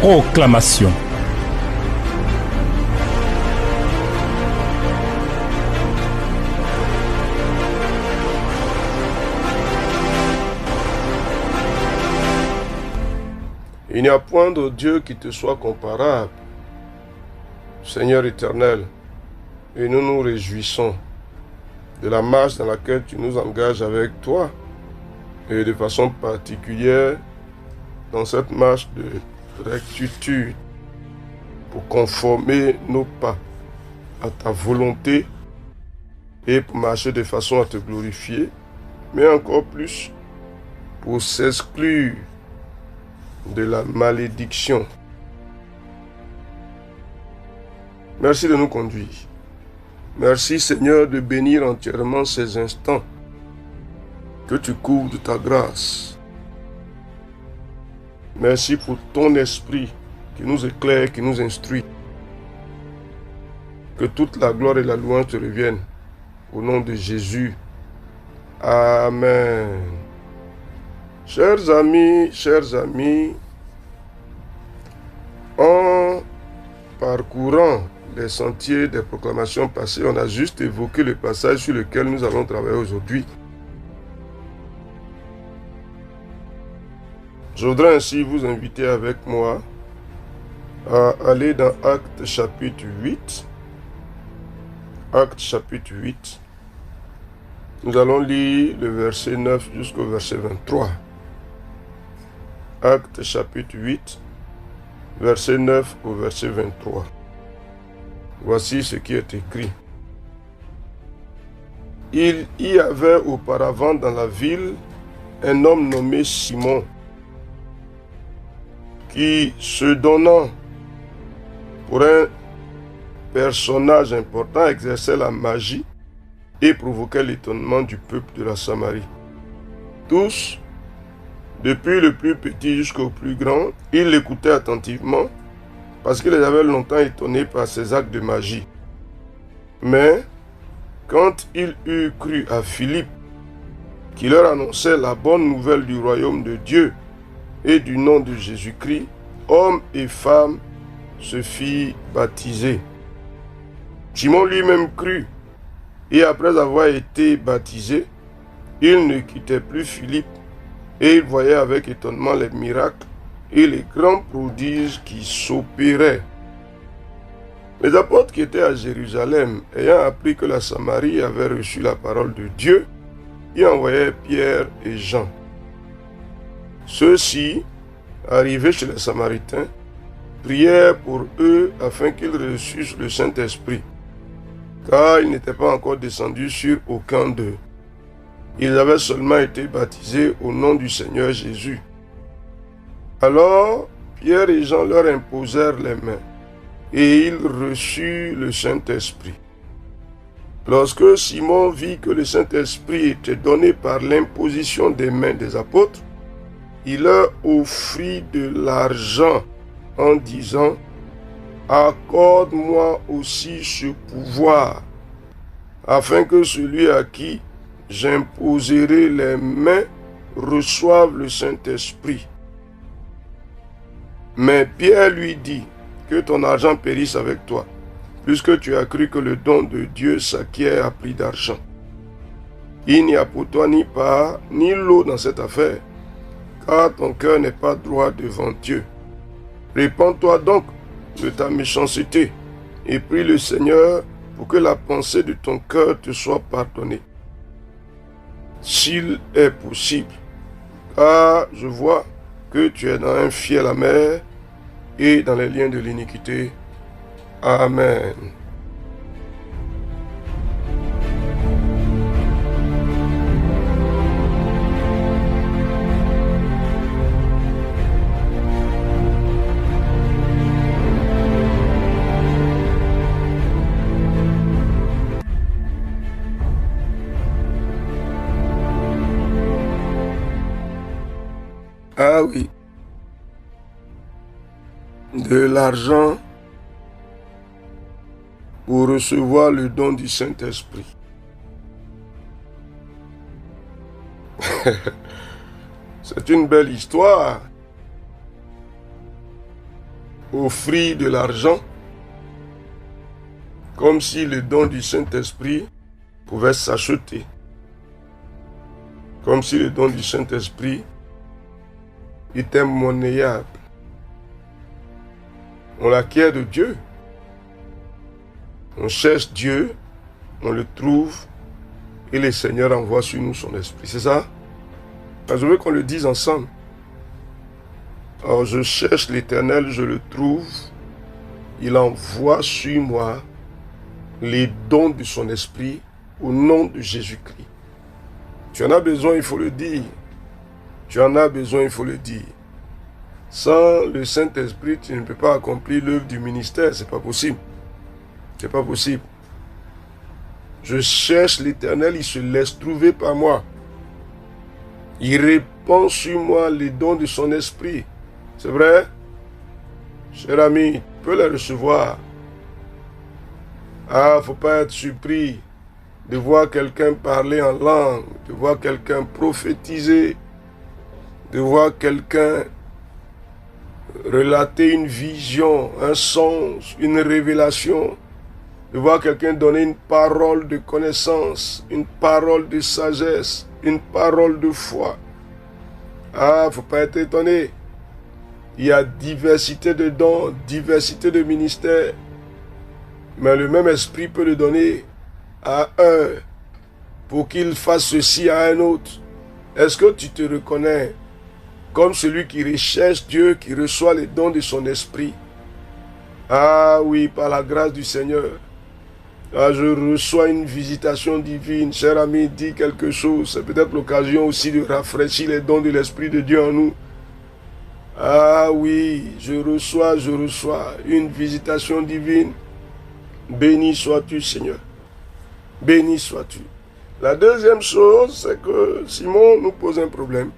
Proclamation. Il n'y a point de Dieu qui te soit comparable, Seigneur éternel, et nous nous réjouissons de la marche dans laquelle tu nous engages avec toi, et de façon particulière dans cette marche de rectitude, pour conformer nos pas à ta volonté et pour marcher de façon à te glorifier, mais encore plus pour s'exclure de la malédiction. Merci de nous conduire. Merci Seigneur de bénir entièrement ces instants que tu couvres de ta grâce. Merci pour ton esprit qui nous éclaire, qui nous instruit. Que toute la gloire et la louange te reviennent. Au nom de Jésus. Amen. Chers amis, en parcourant les sentiers des proclamations passées, on a juste évoqué le passage sur lequel nous allons travailler aujourd'hui. Je voudrais ainsi vous inviter avec moi à aller dans Actes chapitre 8. Actes chapitre 8. Nous allons lire le verset 9 jusqu'au verset 23. Actes chapitre 8, verset 9 au verset 23. Voici ce qui est écrit. Il y avait auparavant dans la ville un homme nommé Simon, qui, se donnant pour un personnage important, exerçait la magie et provoquait l'étonnement du peuple de la Samarie. Tous, depuis le plus petit jusqu'au plus grand, ils l'écoutaient attentivement parce qu'il les avait longtemps étonnés par ses actes de magie. Mais quand il eut cru à Philippe, qui leur annonçait la bonne nouvelle du royaume de Dieu et du nom de Jésus-Christ, hommes et femmes se firent baptiser. Simon lui-même crut, et après avoir été baptisé, il ne quittait plus Philippe, et il voyait avec étonnement les miracles et les grands prodiges qui s'opéraient. Les apôtres qui étaient à Jérusalem, ayant appris que la Samarie avait reçu la parole de Dieu, y envoyaient Pierre et Jean. Ceux-ci, arrivés chez les Samaritains, prièrent pour eux afin qu'ils reçussent le Saint-Esprit, car il n'était pas encore descendu sur aucun d'eux. Ils avaient seulement été baptisés au nom du Seigneur Jésus. Alors, Pierre et Jean leur imposèrent les mains, et ils reçurent le Saint-Esprit. Lorsque Simon vit que le Saint-Esprit était donné par l'imposition des mains des apôtres, il leur offrit de l'argent en disant « Accorde-moi aussi ce pouvoir, afin que celui à qui j'imposerai les mains reçoive le Saint-Esprit. » Mais Pierre lui dit « Que ton argent périsse avec toi, puisque tu as cru que le don de Dieu s'acquiert à prix d'argent. Il n'y a pour toi ni part ni lot dans cette affaire, car ton cœur n'est pas droit devant Dieu. Répands-toi donc de ta méchanceté et prie le Seigneur pour que la pensée de ton cœur te soit pardonnée. S'il est possible, car je vois que tu es dans un fiel amer et dans les liens de l'iniquité. Amen. Ah oui, de l'argent pour recevoir le don du Saint-Esprit. C'est une belle histoire. offrit de l'argent, comme si le don du Saint-Esprit pouvait s'acheter. Comme si le don du Saint-Esprit était monnayable. On l'acquiert de Dieu. On cherche Dieu, on le trouve, et le Seigneur envoie sur nous son esprit. C'est ça? Je veux qu'on le dise ensemble. Alors je cherche l'Éternel, je le trouve, il envoie sur moi les dons de son esprit au nom de Jésus-Christ. Tu en as besoin, il faut le dire. Tu en as besoin, il faut le dire. Sans le Saint-Esprit, tu ne peux pas accomplir l'œuvre du ministère, c'est pas possible. C'est pas possible. Je cherche l'Éternel, il se laisse trouver par moi. Il répand sur moi les dons de son esprit. C'est vrai? Cher ami, tu peux les recevoir. Ah, faut pas être surpris de voir quelqu'un parler en langue, de voir quelqu'un prophétiser, de voir quelqu'un relater une vision, un songe, une révélation, de voir quelqu'un donner une parole de connaissance, une parole de sagesse, une parole de foi. Ah, faut pas être étonné. Il y a diversité de dons, diversité de ministères, mais le même esprit peut le donner à un pour qu'il fasse ceci à un autre. Est-ce que tu te reconnais comme celui qui recherche Dieu, qui reçoit les dons de son esprit? Ah oui, par la grâce du Seigneur. Ah, je reçois une visitation divine. Cher ami, dis quelque chose. C'est peut-être l'occasion aussi de rafraîchir les dons de l'Esprit de Dieu en nous. Ah oui, je reçois une visitation divine. Béni sois-tu, Seigneur. Béni sois-tu. La deuxième chose, c'est que Simon nous pose un problème.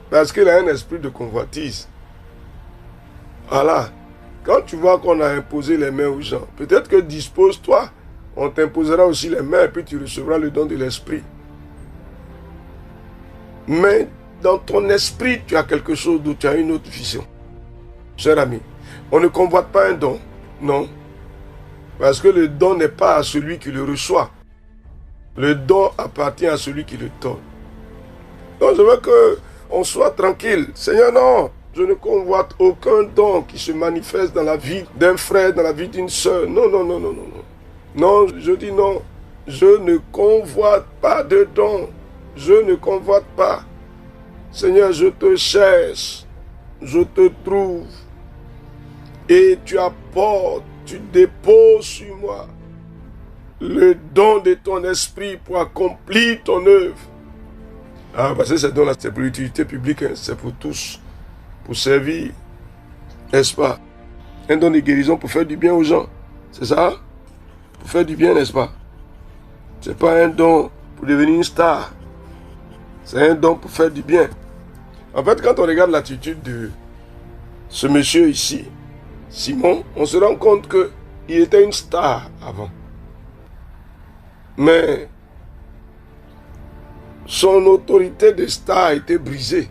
Parce qu'il a un esprit de convoitise. Voilà. Quand tu vois qu'on a imposé les mains aux gens, peut-être que dispose-toi. On t'imposera aussi les mains et puis tu recevras le don de l'esprit. Mais dans ton esprit, tu as quelque chose d'où tu as une autre vision. Cher ami, on ne convoite pas un don. Non. Parce que le don n'est pas à celui qui le reçoit. Le don appartient à celui qui le donne. Donc je veux qu'on soit tranquille. Seigneur, non, je ne convoite aucun don qui se manifeste dans la vie d'un frère, dans la vie d'une sœur. Non, non, non, non, non, non. Non, je dis non. Je ne convoite pas de don. Je ne convoite pas. Seigneur, je te cherche. Je te trouve. Et tu apportes, tu déposes sur moi le don de ton esprit pour accomplir ton œuvre. Ah, parce que ces dons-là, c'est pour l'utilité publique, hein, c'est pour tous, pour servir, n'est-ce pas? Un don de guérison pour faire du bien aux gens, c'est ça? Pour faire du bien, n'est-ce pas? C'est pas un don pour devenir une star, c'est un don pour faire du bien. En fait, quand on regarde l'attitude de ce monsieur ici, Simon, on se rend compte qu'il était une star avant. Mais son autorité de star a été brisée.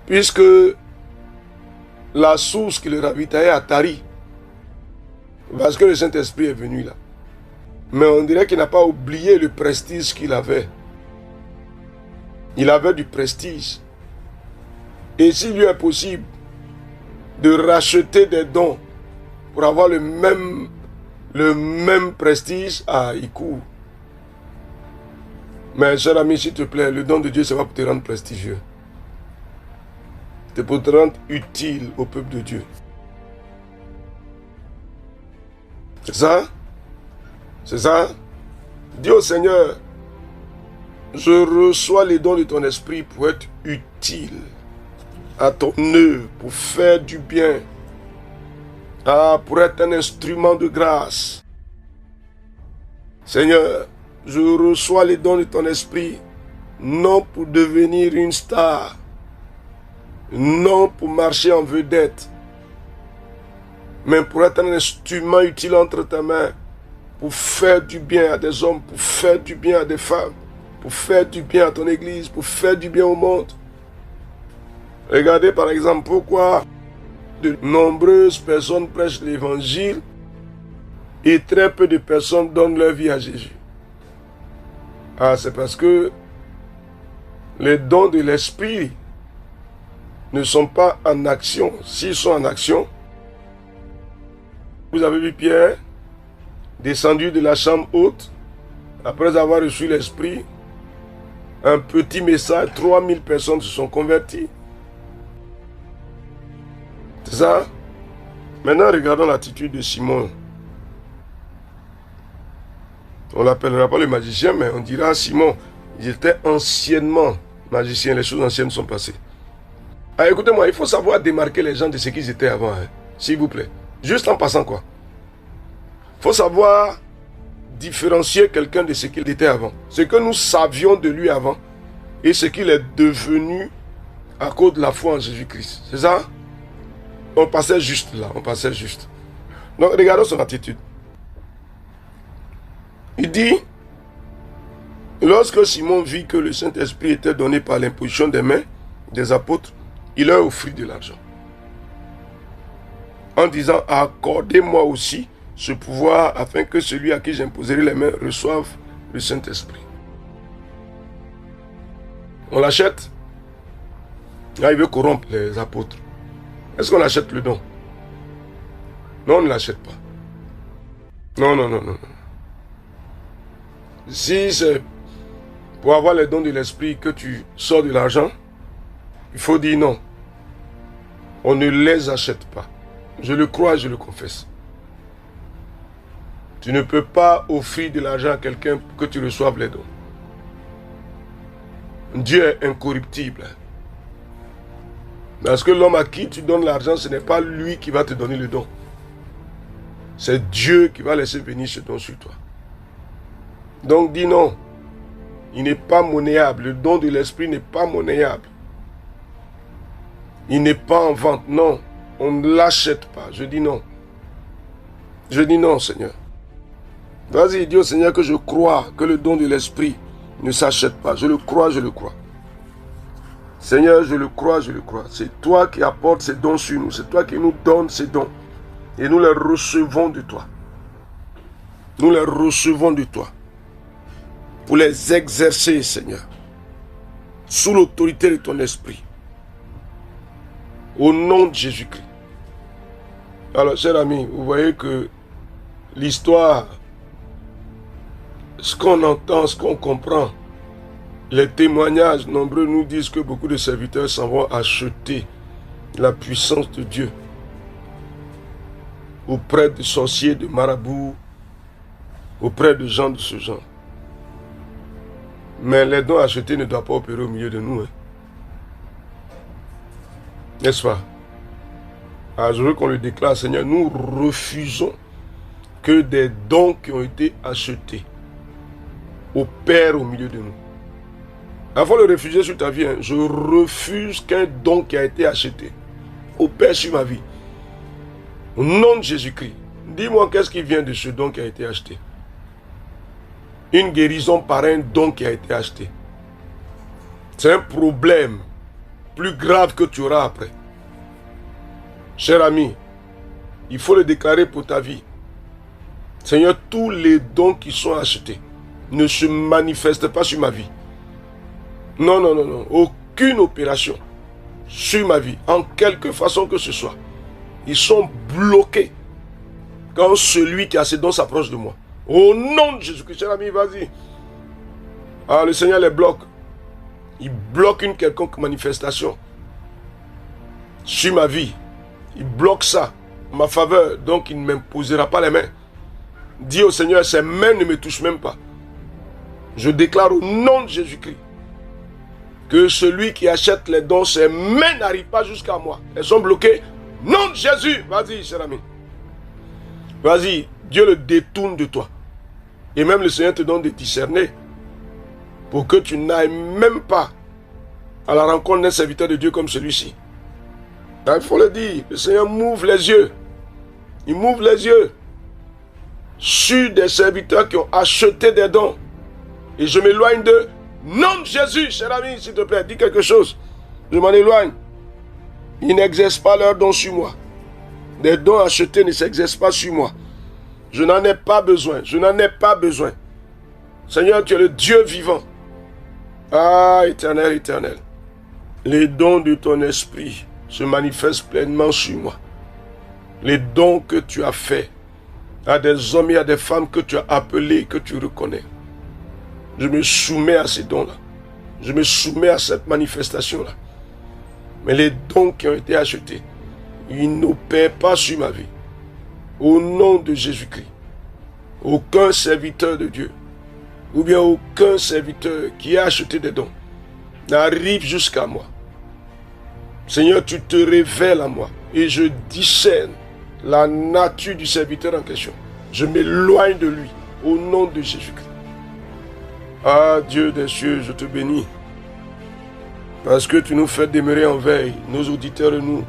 Puisque la source qui le ravitaillait a tari. Parce que le Saint-Esprit est venu là. Mais on dirait qu'il n'a pas oublié le prestige qu'il avait. Il avait du prestige. Et s'il lui est possible de racheter des dons pour avoir le même prestige, il court. Mais cher ami, s'il te plaît, le don de Dieu, c'est pas pour te rendre prestigieux. C'est pour te rendre utile au peuple de Dieu. C'est ça? C'est ça? Dis au Seigneur, je reçois les dons de ton esprit pour être utile à ton œuvre, pour faire du bien, pour être un instrument de grâce. Seigneur, je reçois les dons de ton esprit, non pour devenir une star, non pour marcher en vedette, mais pour être un instrument utile entre tes mains, pour faire du bien à des hommes, pour faire du bien à des femmes, pour faire du bien à ton église, pour faire du bien au monde. Regardez par exemple pourquoi De nombreuses personnes prêchent l'évangile et très peu de personnes donnent leur vie à Jésus. Ah, c'est parce que les dons de l'esprit ne sont pas en action. S'ils sont en action, vous avez vu Pierre descendu de la chambre haute après avoir reçu l'esprit. Un petit message, 3000 personnes se sont converties. C'est ça? Maintenant, regardons l'attitude de Simon. On ne l'appellera pas le magicien, mais on dira Simon. Il était anciennement magicien. Les choses anciennes sont passées. Ah, écoutez-moi, il faut savoir démarquer les gens de ce qu'ils étaient avant. Hein, s'il vous plaît. Juste en passant quoi. Il faut savoir différencier quelqu'un de ce qu'il était avant. Ce que nous savions de lui avant et ce qu'il est devenu à cause de la foi en Jésus-Christ. C'est ça? On passait juste là, on passait juste. Donc regardons son attitude. Il dit, lorsque Simon vit que le Saint-Esprit était donné par l'imposition des mains des apôtres, il leur offrit de l'argent. En disant, accordez-moi aussi ce pouvoir afin que celui à qui j'imposerai les mains reçoive le Saint-Esprit. On l'achète. Là, il veut corrompre les apôtres. Est-ce qu'on achète le don? Non, on ne l'achète pas. Non, non, non, non. Si c'est pour avoir les dons de l'esprit que tu sors de l'argent, il faut dire non. On ne les achète pas. Je le crois, je le confesse. Tu ne peux pas offrir de l'argent à quelqu'un pour que tu reçoives les dons. Dieu est incorruptible. Parce que l'homme à qui tu donnes l'argent, ce n'est pas lui qui va te donner le don. C'est Dieu qui va laisser venir ce don sur toi. Donc dis non. Il n'est pas monnayable. Le don de l'esprit n'est pas monnayable. Il n'est pas en vente. Non. On ne l'achète pas. Je dis non. Je dis non, Seigneur. Vas-y, dis au Seigneur que je crois que le don de l'esprit ne s'achète pas. Je le crois, je le crois. Seigneur, je le crois, je le crois. C'est toi qui apportes ces dons sur nous. C'est toi qui nous donnes ces dons. Et nous les recevons de toi. Nous les recevons de toi. Pour les exercer, Seigneur. Sous l'autorité de ton esprit. Au nom de Jésus-Christ. Alors, chers amis, vous voyez que l'histoire, ce qu'on entend, ce qu'on comprend, les témoignages nombreux nous disent que beaucoup de serviteurs s'en vont acheter la puissance de Dieu auprès de sorciers, de marabouts, auprès de gens de ce genre. Mais les dons achetés ne doivent pas opérer au milieu de nous. Hein. N'est-ce pas? Alors je veux qu'on le déclare, Seigneur, nous refusons que des dons qui ont été achetés opèrent au milieu de nous. Il faut le refuser sur ta vie. Hein. Je refuse qu'un don qui a été acheté opère sur ma vie. Au nom de Jésus-Christ. Dis-moi qu'est-ce qui vient de ce don qui a été acheté. Une guérison par un don qui a été acheté. C'est un problème plus grave que tu auras après. Cher ami, il faut le déclarer pour ta vie. Seigneur, tous les dons qui sont achetés ne se manifestent pas sur ma vie. Non, non, non, non. Aucune opération sur ma vie, en quelque façon que ce soit. Ils sont bloqués quand celui qui a ces dons s'approche de moi. Au nom de Jésus-Christ, cher ami, vas-y. Ah, le Seigneur les bloque. Il bloque une quelconque manifestation sur ma vie. Il bloque ça en ma faveur. Donc, il ne m'imposera pas les mains. Dis au Seigneur, ses mains ne me touchent même pas. Je déclare au nom de Jésus-Christ que celui qui achète les dons, ses mains n'arrivent pas jusqu'à moi. Elles sont bloquées. Nom de Jésus. Vas-y, cher ami. Vas-y, Dieu le détourne de toi. Et même le Seigneur te donne de discerner pour que tu n'ailles même pas à la rencontre d'un serviteur de Dieu comme celui-ci. Il faut le dire, le Seigneur m'ouvre les yeux. Il m'ouvre les yeux sur des serviteurs qui ont acheté des dons. Et je m'éloigne d'eux. Nom de Jésus, cher ami, s'il te plaît, dis quelque chose. Je m'en éloigne. Ils n'exercent pas leurs dons sur moi. Des dons achetés ne s'exercent pas sur moi. Je n'en ai pas besoin. Je n'en ai pas besoin. Seigneur, tu es le Dieu vivant. Ah, éternel, éternel. Les dons de ton esprit se manifestent pleinement sur moi. Les dons que tu as faits à des hommes et à des femmes que tu as appelés, que tu reconnais. Je me soumets à ces dons-là. Je me soumets à cette manifestation-là. Mais les dons qui ont été achetés, ils n'opèrent pas sur ma vie. Au nom de Jésus-Christ, aucun serviteur de Dieu, ou bien aucun serviteur qui a acheté des dons, n'arrive jusqu'à moi. Seigneur, tu te révèles à moi et je discerne la nature du serviteur en question. Je m'éloigne de lui au nom de Jésus-Christ. Ah, Dieu des cieux, je te bénis. Parce que tu nous fais demeurer en veille, nos auditeurs et nous.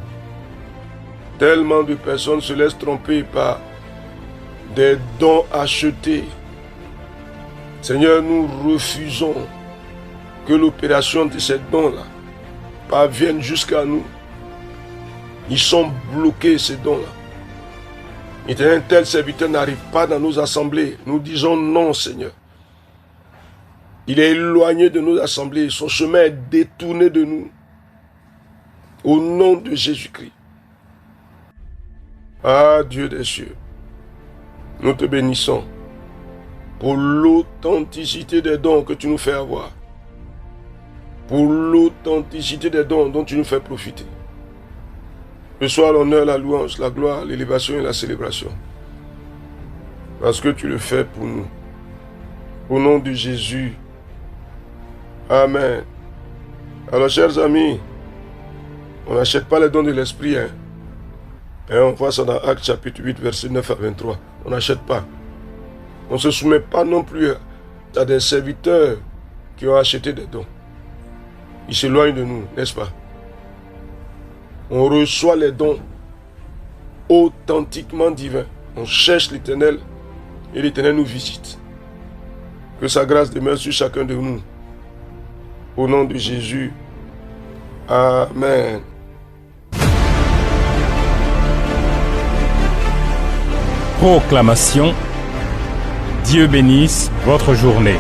Tellement de personnes se laissent tromper par des dons achetés. Seigneur, nous refusons que l'opération de ces dons-là parvienne jusqu'à nous. Ils sont bloqués, ces dons-là. Et un tel serviteur n'arrive pas dans nos assemblées. Nous disons non, Seigneur. Il est éloigné de nos assemblées. Son chemin est détourné de nous. Au nom de Jésus-Christ. Ah, Dieu des cieux. Nous te bénissons pour l'authenticité des dons que tu nous fais avoir. Pour l'authenticité des dons dont tu nous fais profiter. Que soit l'honneur, la louange, la gloire, l'élévation et la célébration. Parce que tu le fais pour nous. Au nom de Jésus. Amen. Alors, chers amis, on n'achète pas les dons de l'esprit. Et on voit ça dans Actes chapitre 8, verset 9 à 23. On n'achète pas. On ne se soumet pas non plus à des serviteurs qui ont acheté des dons. Ils s'éloignent de nous, n'est-ce pas? On reçoit les dons authentiquement divins. On cherche l'Éternel et l'Éternel nous visite. Que sa grâce demeure sur chacun de nous. Au nom de Jésus. Amen. Proclamation. Dieu bénisse votre journée.